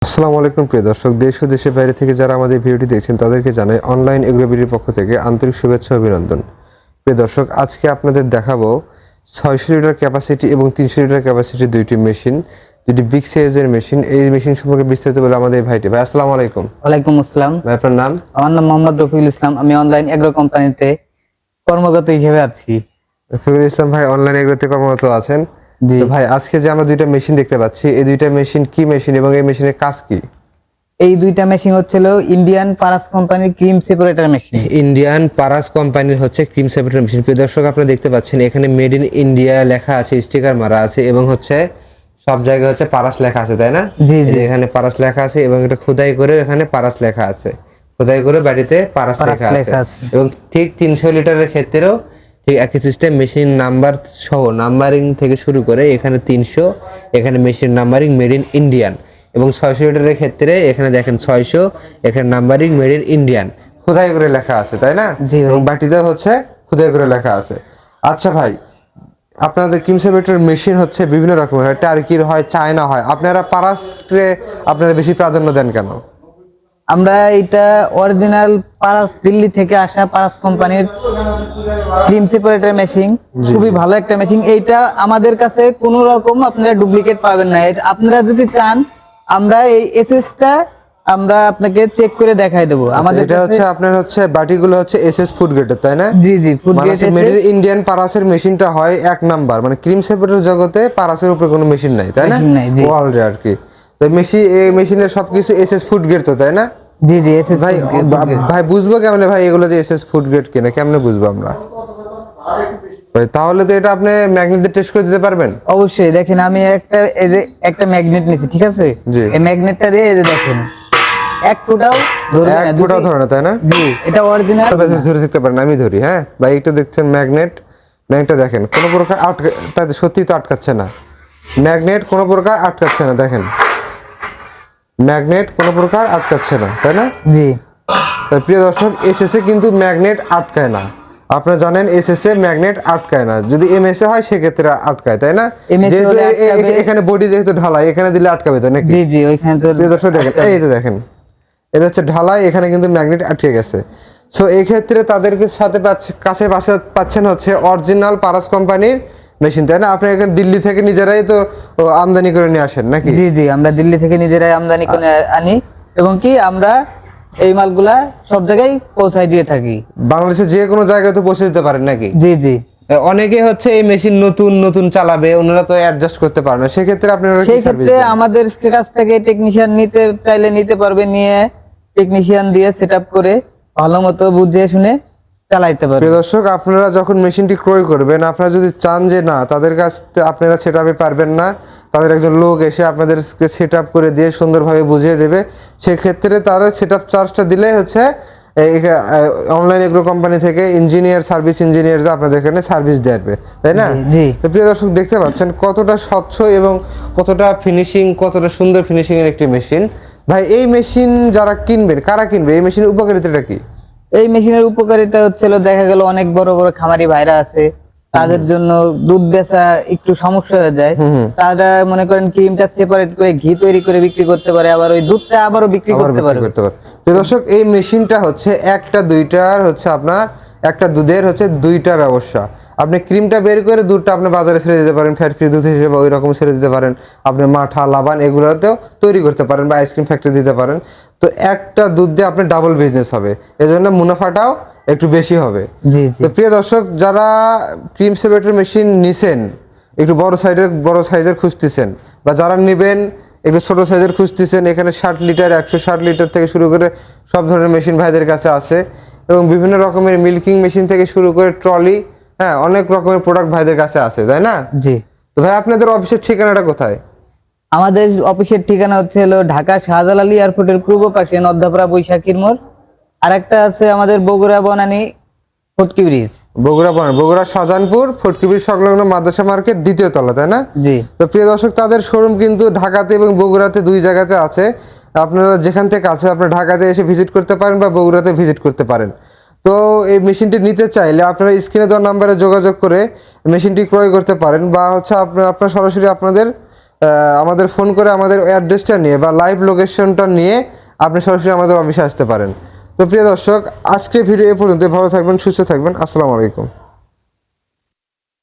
আসসালামু আলাইকুম প্রিয় দর্শক, দেশ ও দেশের বাইরে থেকে যারা আমাদের ভিডিওটি দেখছেন তাদেরকে জানাই অনলাইন এগ্রোবিডির পক্ষ থেকে আন্তরিক শুভেচ্ছা ও অভিনন্দন। প্রিয় দর্শক, আজকে আপনাদের দেখাবো 600 লিটার ক্যাপাসিটি এবং 300 লিটার ক্যাপাসিটি দুইটি মেশিন, দুটি বিগ সাইজের মেশিন। এই মেশিন সম্পর্কে বিস্তারিত বলে আমাদের এই ভাইটি। ভাই আসসালামু আলাইকুম। ওয়ালাইকুম আসসালাম। ভাই আপনার নাম? আমার নাম মোহাম্মদ রফিকুল ইসলাম। আমি অনলাইন এগ্রো কোম্পানিতে কর্মরত হিসেবে আছি। রফিকুল ইসলাম ভাই অনলাইন এগ্রোতে কর্মরত আছেন। জি তো ভাই, আজকে যে আমরা দুইটা মেশিন দেখতে পাচ্ছি, এই দুইটা মেশিন কি মেশিন এবং এই মেশিনের কাজ কি? এই দুইটা মেশিন হচ্ছিল ইন্ডিয়ান পারাস কোম্পানির cream separator machine. Indian Paras কোম্পানির হচ্ছে ক্রিম সেপারেটর মেশিন। প্রিয় দর্শক, আপনারা দেখতে পাচ্ছেন এখানে মেড ইন ইন্ডিয়া লেখা আছে, স্টিকার মারা আছে এবং হচ্ছে সব জায়গায় হচ্ছে পারাস লেখা আছে, তাই না? জি এই জি, যে এখানে পারাস লেখা আছে এবং এটা খোদাই করে এখানে পারাস লেখা আছে, খোদাই করে বাড়িতে পারাস পারাস লেখা আছে। আছে। এবং ঠিক 300 লিটারের ক্ষেত্রেও ঠিক একই সিস্টেম, মেশিন নাম্বার সহ নাম্বারিং থেকে শুরু করে এখানে 300, এখানে machine numbering made in Indian. এবং 600 লিটারের ক্ষেত্রে এখানে দেখেন 600, এখানে নাম্বারিং মেড ইন ইন্ডিয়ান খোদাই করে লেখা আছে, তাই না? জি ভাই। এবং বাটিতে হচ্ছে খোদাই করে লেখা আছে। আচ্ছা ভাই, আপনাদের ক্রিম সেপারেটর মেশিন হচ্ছে বিভিন্ন রকমের হয়, টার্কির হয়, চায়না হয়, আপনারা পারাসকে আপনারা বেশি প্রাধান্য দেন কেন? আমরা এটা অরিজিনাল পারাস, দিল্লি থেকে আসা পারাস কোম্পানির ক্রিম সেপারেটর মেশিন। জি, খুবই ভালো একটা মেশিন। এইটা আমাদের কাছে কোনো রকম আপনারা ডুপ্লিকেট পাবেন না। আপনারা যদি চান আমরা এই এসএসটা আমরা আপনাকে চেক করে দেখাই দেবো। আমাদের এটা হচ্ছে আপনার হচ্ছে বাটিগুলো হচ্ছে এসএস ফুড গ্রেডের, তাই না? জি জি, ফুড মানে গ্রেড মেড ইন ইন্ডিয়ান পারাসের মেশিনটা হয় এক নাম্বার, মানে ক্রিম সেপারেটর জগতে পারাসের উপরে কোনো মেশিন নাই, তাই না? মেশিন নাই, জি। ওয়ার্ল্ডে আর কি। তো মেশিন, এই মেশিনের সবকিছু এসএস ফুড গ্রেড তো, তাই না? জি জি, এসএস ভাই ভাই বুঝবো কেমনে ভাই এগুলো যে এসএস ফুড গ্রেড কিনা, কেমনে বুঝবো আমরা ভাই? তাহলে তো এটা আপনি ম্যাগনেট দিয়ে টেস্ট করে দিতে পারবেন। অবশ্যই। দেখেন আমি এই যে একটা ম্যাগনেট নিছি, ঠিক আছে? জি। এই ম্যাগনেটটা দিয়ে এই যে দেখেন এক ফুটাও ধরবে না, এক ফুটাও ধরে না, তাই না? জি, এটা অরিজিনাল। ধরে দেখতে পারেন, আমি ধরি। হ্যাঁ ভাই, একটু দেখছেন ম্যাগনেটটা দেখেন কোনো প্রকার তাই সত্যি তো আটকাচ্ছে না, ম্যাগনেট কোনো প্রকার আটকাচ্ছে না, দেখেন ম্যাগনেট কোনো প্রকার আটকাচ্ছে না, তাই না? জি তাই প্রিয় দর্শক, এসএসএ কিন্তু ম্যাগনেট আটকায় না। আপনারা জানেন এসএসএ ম্যাগনেট আটকায় না, যদি এমএসএ হয় সেক্ষেত্রে আটকায়, তাই না? MS যেহেতু হলে আটকাবে। এখানে বডি যেহেতু ঢালাই, এখানে দিলে আটকাবে, তাই নাকি? জি জি, ওইখানে তো প্রিয় দর্শক দেখেন, এই যে দেখেন এটা হচ্ছে ঢালাই, এখানে কিন্তু ম্যাগনেট আটকে গেছে। সো এই ক্ষেত্রে তাদেরকে সাথে কাছে পাচ্ছেন হচ্ছে অরিজিনাল পারাস কোম্পানির মেশিন, তাই না? আপনি এখানে দিল্লি থেকে নিজেরাই তো আমদানি করে নিয়ে আসেন নাকি? জি জি, আমরা দিল্লি থেকে নিজেরাই আমদানি করে আনি এবং কি আমরা এই মালগুলা সব জায়গায় পৌঁছাই দিয়ে থাকি। বাংলাদেশের যে কোনো জায়গায় তো পৌঁছে দিতে পারেন নাকি? জি জি, অনেকে হচ্ছে এই মেশিন নতুন নতুন চালাবে, ওনারা তো অ্যাডজাস্ট করতে পারে না, সেক্ষেত্রে আপনারা কি সেই সার্ভিস ক্ষেত্রে দেন? আমাদের কাছ থেকে টেকনিশিয়ান নিতে চাইলে নিতে পারবে, নিয়ে টেকনিশিয়ান দিয়ে সেটআপ করে ভালো মতো বুঝিয়ে শুনে চালাইতে পারবে। প্রিয় দর্শক, আপনারা যখন মেশিনটি ক্রয় করবেন, আপনারা যদি চান যে না তাদের কাছ থেকে আপনারা সেট আপে পারবেন না, তাদের একজন লোক এসে আপনাদেরকে সেট আপ করে দিয়ে সুন্দরভাবে বুঝিয়ে দেবে, সেক্ষেত্রে তারা সেট আপ চার্জটা দিলে হচ্ছে অনলাইন এগ্রো কোম্পানি থেকে ইঞ্জিনিয়ার, সার্ভিস ইঞ্জিনিয়ার আপনাদের এখানে সার্ভিস দেবে, তাই না? জি, জি। তো প্রিয় দর্শক, দেখতে পাচ্ছেন কতটা স্বচ্ছ এবং কতটা ফিনিশিং, কতটা সুন্দর ফিনিশিং এর একটি মেশিন। ভাই, এই মেশিন যারা কিনবেন, কারা কিনবে? এই মেশিনের উপকারিতাটা কি? এই মেশিনের উপকারিতা হচ্ছিল, দেখা গেল অনেক বড় বড় খামারি ভাইরা আছে, তাদের জন্য দুধ বেচা একটু সমস্যা হয়ে যায়। তারা মনে করেন ক্রিমটা সেপারেট করে ঘি তৈরি করে বিক্রি করতে পারে, আবার ওই দুধটা আবারও বিক্রি করতে পারে। প্রিয় দর্শক, এই মেশিনটা হচ্ছে একটা দুইটার হচ্ছে আপনার একটা দুধের হচ্ছে দুইটা ব্যবসা। আপনি ক্রিমটা বের করে দুধটা আপনি বাজারে ছেড়ে দিতে পারেন, ফ্যাট ফ্রি দুধ হিসেবে ওই রকম ছেড়ে দিতে পারেন। আপনি মাঠা, লাবান এগুলোতেও তৈরি করতে পারেন বা আইসক্রিম ফ্যাক্টরি দিতে পারেন। তো একটা দুধ দিয়ে আপনার ডাবল বিজনেস হবে, এজন্য মুনাফাটাও একটু বেশি হবে। জি জি, তো প্রিয় দর্শক, যারা ক্রিম সেপারেটর মেশিন নিছেন, একটু বড় সাইজের খুঁজতেছেন, বা যারা নেবেন একটু ছোট সাইজের খুঁজতেছেন, এখানে 60 লিটার 160 লিটার থেকে শুরু করে সব ধরনের মেশিন ভাইদের কাছে আছে, এবং বিভিন্ন রকমের মিল্কিং মেশিন থেকে শুরু করে ট্রলি, হ্যাঁ অনেক রকমের প্রোডাক্ট ভাইদের কাছে আছে, তাই না? জি। তো ভাই, আপনাদের অফিসের ঠিকানাটা কোথায়? আমাদের অফিসের ঠিকানা হচ্ছে হলো ঢাকা শাহজালাল এয়ারপোর্টের পূর্ব পাশে নদ্যাপাড়া বৈশাখীর মোড়। আর একটা আছে আমাদের বগুড়া বনানী ফটকি ব্রিজ। বগুড়া শাহজাহানপুর ফটকি ব্রিজ সংলগ্ন মাদ্রাসা মার্কেট, দ্বিতীয় তলা, তাই না? জি। তো প্রিয় দর্শক, তাদের শোরুম কিন্তু ঢাকাতে এবং বগুড়াতে দুই জায়গাতে আছে। আপনারা যেখান থেকে আছে, আপনারা ঢাকাতে এসে ভিজিট করতে পারেন বা বগুড়াতে ভিজিট করতে পারেন। তো এই মেশিনটি নিতে চাইলে আপনারা স্ক্রিনে দেওয়া নাম্বারে যোগাযোগ করে মেশিনটি ক্রয় করতে পারেন, বা হচ্ছে আপনারা সরাসরি আপনাদের আমাদের ফোন করে আমাদের অ্যাড্রেসটা নিয়ে বা লাইভ লোকেশনটা নিয়ে আপনি সরাসরি আমাদের অফিসে আসতে পারেন। তো প্রিয় দর্শক, আজকে ভিডিও এ পর্যন্ত। ভালো থাকবেন, সুস্থ থাকবেন। আসসালামু আলাইকুম।